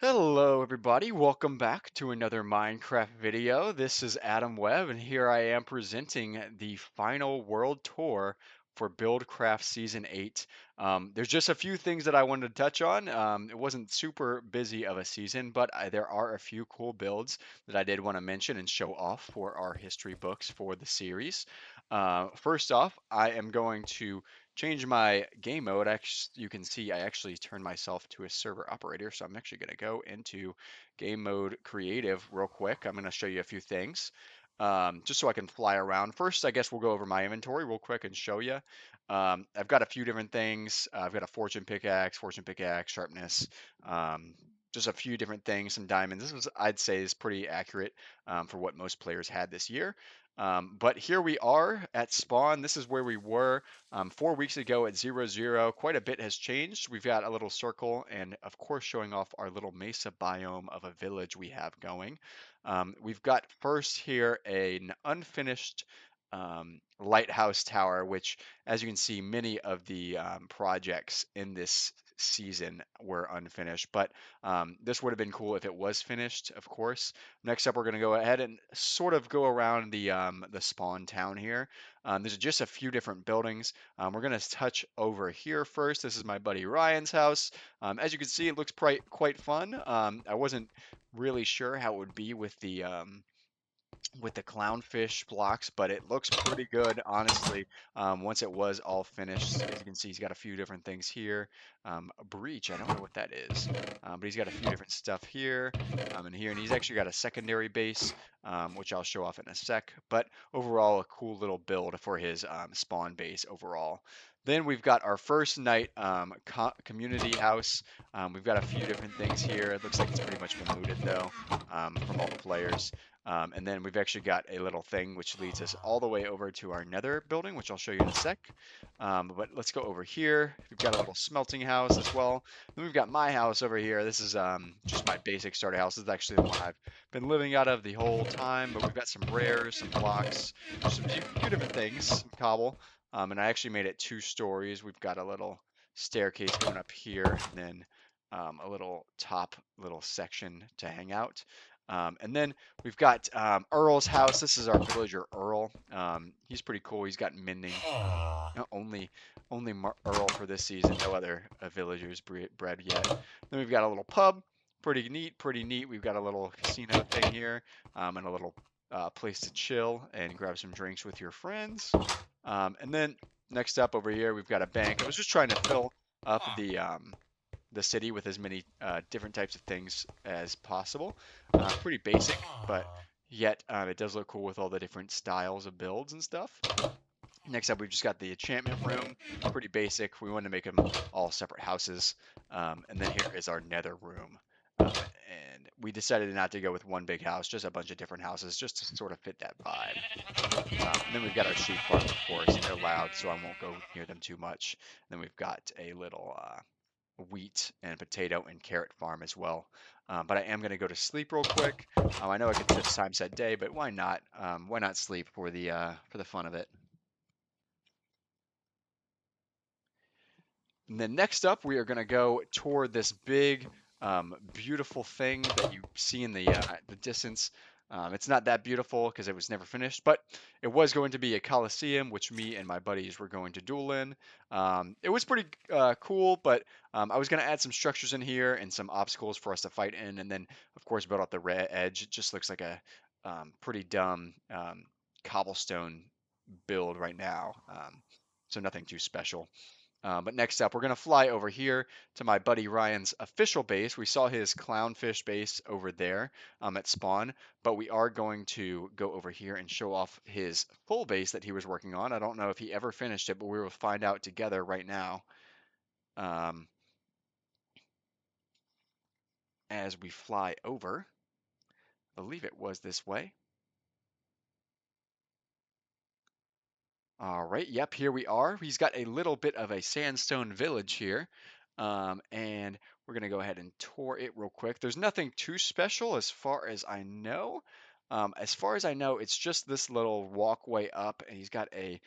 Hello, everybody. Welcome back to another Minecraft video. This is Adam Webb, and here I am presenting the final world tour for BuildCraft Season 8. There's just a few things that I wanted to touch on. It wasn't super busy of a season, but there are a few cool builds that I did want to mention and show off for our history books for the series. First off, I am going to change my game mode. You can see I actually turned myself to a server operator, so I'm actually going to go into game mode creative real quick. I'm going to show you a few things just so I can fly around. First, I guess we'll go over my inventory real quick and show you. I've got a few different things. I've got a fortune pickaxe, sharpness, um, just a few different things, some diamonds. This was, I'd say, is pretty accurate for what most players had this year. But here we are at spawn. This is where we were 4 weeks ago at 0, 0. Quite a bit has changed. We've got a little circle and, of course, showing off our little mesa biome of a village we have going. We've got first here an unfinished lighthouse tower, which, as you can see, many of the projects in this season were unfinished, but this would have been cool if it was finished, of course. Next up, we're going to go ahead and sort of go around the spawn town here. There's just a few different buildings. We're going to touch over here first. This is my buddy Ryan's house. As you can see, it looks quite fun. I wasn't really sure how it would be with the clownfish blocks, but it looks pretty good, honestly. Once it was all finished, as you can see, he's got a few different things here. A breach, I don't know what that is, but he's got a few different stuff here and here, and he's actually got a secondary base, which I'll show off in a sec. But overall, a cool little build for his spawn base overall. Then we've got our first night community house. We've got a few different things here. It looks like it's pretty much been looted though from all the players. And then we've actually got a little thing which leads us all the way over to our nether building, which I'll show you in a sec. But let's go over here. We've got a little smelting house as well. Then we've got my house over here. This is just my basic starter house. This is actually the one I've been living out of the whole time. But we've got some rares, some blocks, just a few different things, some cobble. And I actually made it 2 stories. We've got a little staircase going up here, and then a little section to hang out. And then we've got Earl's house. This is our villager Earl. He's pretty cool. He's got mending. Only Earl for this season. No other villagers bred yet. Then we've got a little pub. Pretty neat. Pretty neat. We've got a little casino thing here and a little place to chill and grab some drinks with your friends. And then next up over here, we've got a bank. I was just trying to fill up the city with as many different types of things as possible. Pretty basic, but yet it does look cool with all the different styles of builds and stuff. Next up, we've just got the enchantment room. Pretty basic. We wanted to make them all separate houses. And then here is our nether room. And we decided not to go with one big house, just a bunch of different houses, just to sort of fit that vibe. And then we've got our sheep farm, of course. They're loud, so I won't go near them too much. And then we've got a little wheat and potato and carrot farm as well. But I am going to go to sleep real quick. I know I could set time set day, but why not? Why not sleep for the fun of it? And then next up, we are going to go toward this big, beautiful thing that you see in the distance. It's not that beautiful because it was never finished, but it was going to be a coliseum, which me and my buddies were going to duel in. It was pretty cool, but I was going to add some structures in here and some obstacles for us to fight in, and then, of course, build out the red edge. It just looks like a pretty dumb cobblestone build right now, so nothing too special. But next up, we're going to fly over here to my buddy Ryan's official base. We saw his clownfish base over there at spawn, but we are going to go over here and show off his full base that he was working on. I don't know if he ever finished it, but we will find out together right now um, as we fly over. I believe it was this way. All right, yep, here we are. He's got a little bit of a sandstone village here. And we're going to go ahead and tour it real quick. There's nothing too special as far as I know. As far as I know, it's just this little walkway up, and he's got a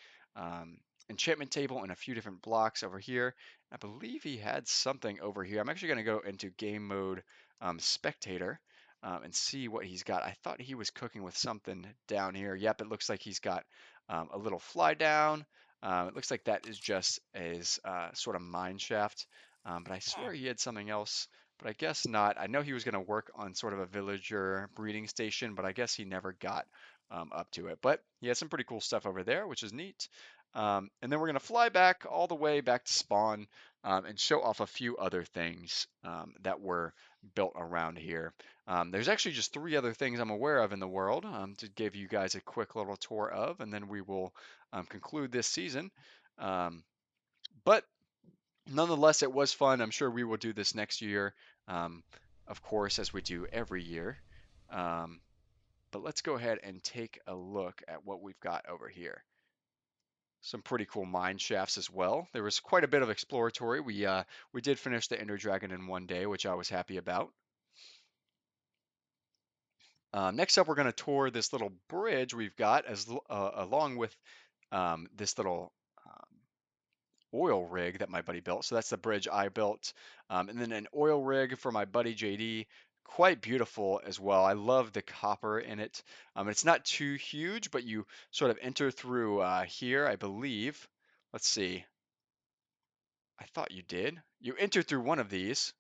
enchantment table and a few different blocks over here. I believe he had something over here. I'm actually going to go into game mode spectator and see what he's got. I thought he was cooking with something down here. Yep, it looks like he's got a little fly down. It looks like that is just his sort of mine shaft. But I swear he had something else, but I guess not. I know he was going to work on sort of a villager breeding station, but I guess he never got up to it. But he has some pretty cool stuff over there, which is neat. And then we're going to fly back all the way back to spawn and show off a few other things that were built around here. There's actually just three other things I'm aware of in the world to give you guys a quick little tour of, and then we will conclude this season. But nonetheless, it was fun. I'm sure we will do this next year, um, of course, as we do every year. Um, but let's go ahead and take a look at what we've got over here. Some pretty cool mine shafts as well. There was quite a bit of exploratory. We did finish the Ender Dragon in one day, which I was happy about. Next up, we're going to tour this little bridge we've got along with this little oil rig that my buddy built. So that's the bridge I built. And then an oil rig for my buddy JD. Quite beautiful as well. I love the copper in it. It's not too huge, but you sort of enter through here, I believe. Let's see. I thought you did. You enter through one of these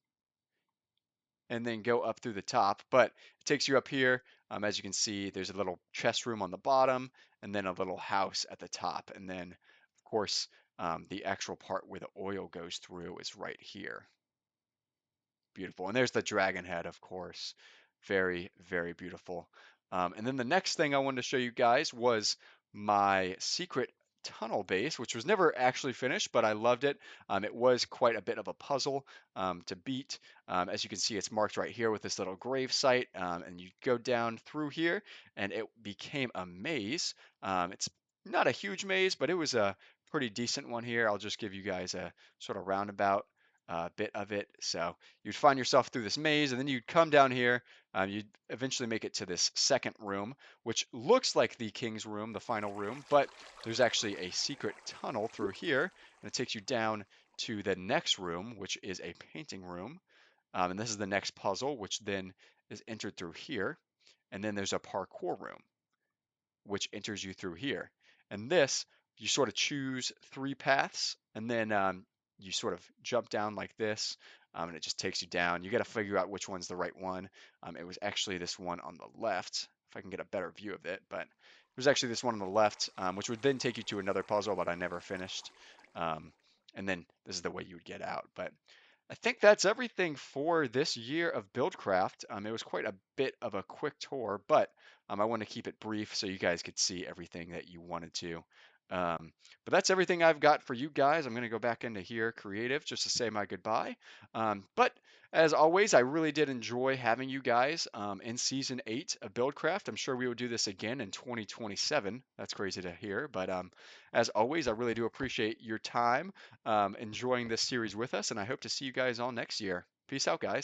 and then go up through the top, but it takes you up here. As you can see, there's a little chest room on the bottom and then a little house at the top. And then, of course, the actual part where the oil goes through is right here. Beautiful. And there's the dragon head, of course. Very, very beautiful. And then the next thing I wanted to show you guys was my secret tunnel base, which was never actually finished, but I loved it. It was quite a bit of a puzzle to beat. As you can see, it's marked right here with this little grave site, and you go down through here, and it became a maze. It's not a huge maze, but it was a pretty decent one here. I'll just give you guys a sort of roundabout bit of it. So you'd find yourself through this maze, and then you'd come down here. You'd eventually make it to this second room, which looks like the king's room, the final room, but there's actually a secret tunnel through here, and it takes you down to the next room, which is a painting room. And this is the next puzzle, which then is entered through here. And then there's a parkour room, which enters you through here. And this, you sort of choose three paths, and then you sort of jump down like this, and it just takes you down. You got to figure out which one's the right one. It was actually this one on the left, if I can get a better view of it, but it was actually this one on the left, which would then take you to another puzzle, but I never finished. And then this is the way you would get out. But I think that's everything for this year of BuildCraft. It was quite a bit of a quick tour, but I want to keep it brief so you guys could see everything that you wanted to. But that's everything I've got for you guys. I'm going to go back into here, creative, just to say my goodbye. But as always, I really did enjoy having you guys in season 8 of BuildCraft. I'm sure we will do this again in 2027. That's crazy to hear. But as always, I really do appreciate your time enjoying this series with us, and I hope to see you guys all next year. Peace out, guys.